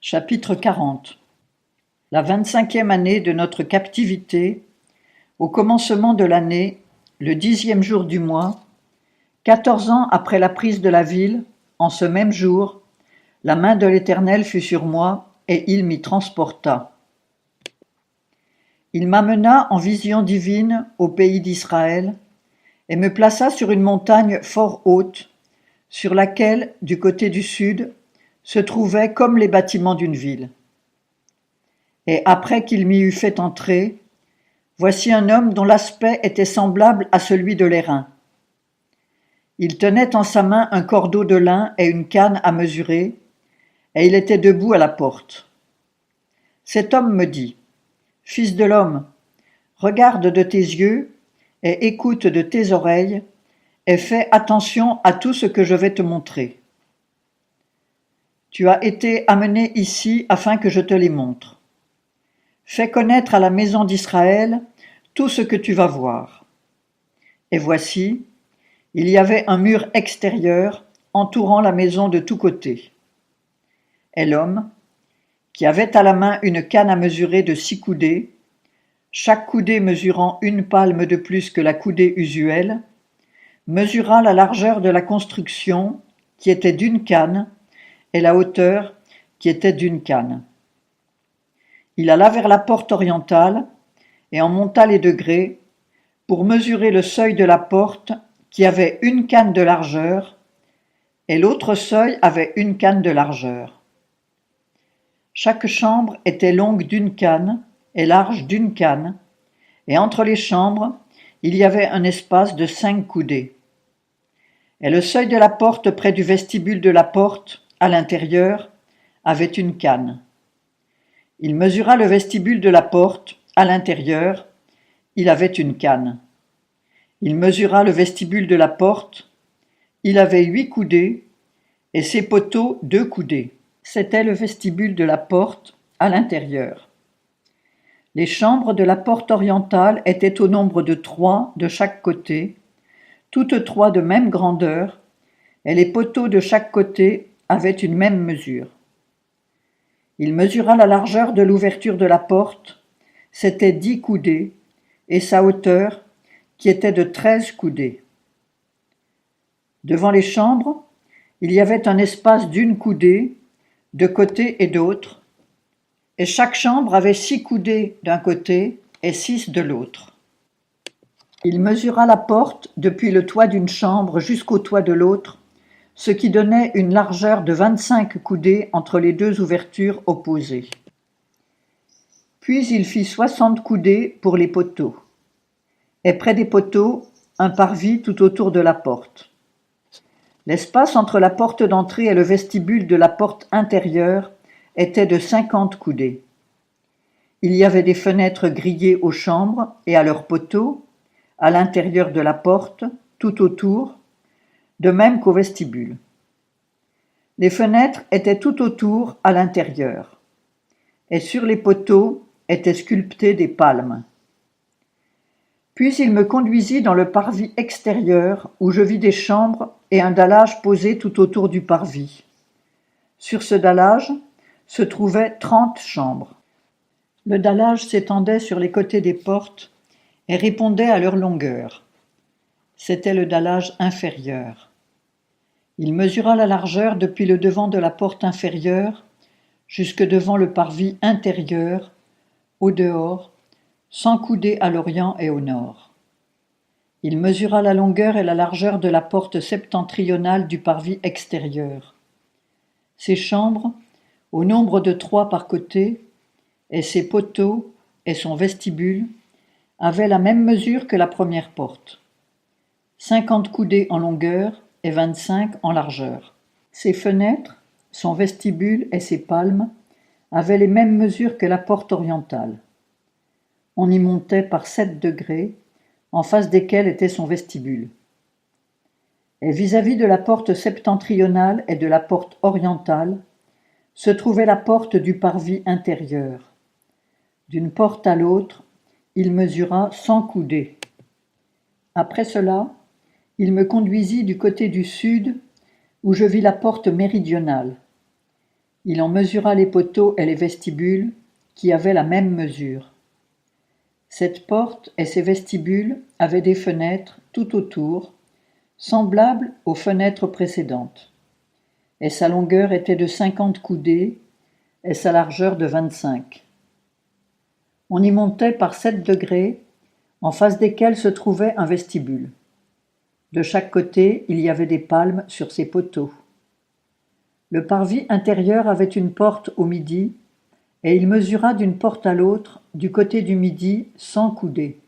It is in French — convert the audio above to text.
Chapitre 40. La 25e année de notre captivité, au commencement de l'année, le 10e jour du mois, 14 ans après la prise de la ville, en ce même jour, la main de l'Éternel fut sur moi, et il m'y transporta. Il m'amena en vision divine au pays d'Israël, et me plaça sur une montagne fort haute, sur laquelle, du côté du sud, se trouvaient comme les bâtiments d'une ville. Et après qu'il m'y eut fait entrer, voici un homme dont l'aspect était semblable à celui de l'airain. Il tenait en sa main un cordeau de lin et une canne à mesurer, et il était debout à la porte. Cet homme me dit : « Fils de l'homme, regarde de tes yeux et écoute de tes oreilles, et fais attention à tout ce que je vais te montrer. Tu as été amené ici afin que je te les montre. Fais connaître à la maison d'Israël tout ce que tu vas voir. » Et voici, il y avait un mur extérieur entourant la maison de tous côtés. Et l'homme, qui avait à la main une canne à mesurer de 6 coudées, chaque coudée mesurant une palme de plus que la coudée usuelle, mesura la largeur de la construction, qui était d'une canne, et la hauteur, qui était d'une canne. Il alla vers la porte orientale et en monta les degrés pour mesurer le seuil de la porte, qui avait une canne de largeur, et l'autre seuil avait une canne de largeur. Chaque chambre était longue d'une canne et large d'une canne, et entre les chambres, il y avait un espace de 5 coudées. Et le seuil de la porte près du vestibule de la porte, à l'intérieur, avait une canne. Il mesura le vestibule de la porte, à l'intérieur, il avait une canne. Il mesura le vestibule de la porte, il avait 8 coudées, et ses poteaux 2 coudées. C'était le vestibule de la porte, à l'intérieur. Les chambres de la porte orientale étaient au nombre de 3 de chaque côté, toutes 3 de même grandeur, et les poteaux de chaque côté avaient une même mesure. Il mesura la largeur de l'ouverture de la porte, c'était 10 coudées, et sa hauteur, qui était de 13 coudées. Devant les chambres, il y avait un espace d'1 coudée, de côté et d'autre, et chaque chambre avait 6 coudées d'un côté et 6 de l'autre. Il mesura la porte depuis le toit d'une chambre jusqu'au toit de l'autre, ce qui donnait une largeur de 25 coudées entre les 2 ouvertures opposées. Puis il fit 60 coudées pour les poteaux, et près des poteaux, un parvis tout autour de la porte. L'espace entre la porte d'entrée et le vestibule de la porte intérieure était de 50 coudées. Il y avait des fenêtres grillées aux chambres et à leurs poteaux, à l'intérieur de la porte, tout autour, de même qu'au vestibule. Les fenêtres étaient tout autour à l'intérieur, et sur les poteaux étaient sculptées des palmes. Puis il me conduisit dans le parvis extérieur, où je vis des chambres et un dallage posé tout autour du parvis. Sur ce dallage se trouvaient 30 chambres. Le dallage s'étendait sur les côtés des portes et répondait à leur longueur. C'était le dallage inférieur. Il mesura la largeur depuis le devant de la porte inférieure jusque devant le parvis intérieur, au dehors, 100 coudées à l'orient et au nord. Il mesura la longueur et la largeur de la porte septentrionale du parvis extérieur. Ses chambres, au nombre de 3 par côté, et ses poteaux et son vestibule, avaient la même mesure que la première porte. 50 coudées en longueur et 25 en largeur. Ses fenêtres, son vestibule et ses palmes avaient les mêmes mesures que la porte orientale. On y montait par 7 degrés, en face desquels était son vestibule. Et vis-à-vis de la porte septentrionale et de la porte orientale, se trouvait la porte du parvis intérieur. D'une porte à l'autre, il mesura 100 coudées. Après cela, il me conduisit du côté du sud, où je vis la porte méridionale. Il en mesura les poteaux et les vestibules, qui avaient la même mesure. Cette porte et ces vestibules avaient des fenêtres tout autour, semblables aux fenêtres précédentes, et sa longueur était de 50 coudées, et sa largeur de 25. On y montait par 7 degrés, en face desquels se trouvait un vestibule. De chaque côté, il y avait des palmes sur ces poteaux. Le parvis intérieur avait une porte au midi, et il mesura d'une porte à l'autre, du côté du midi, 100 coudées.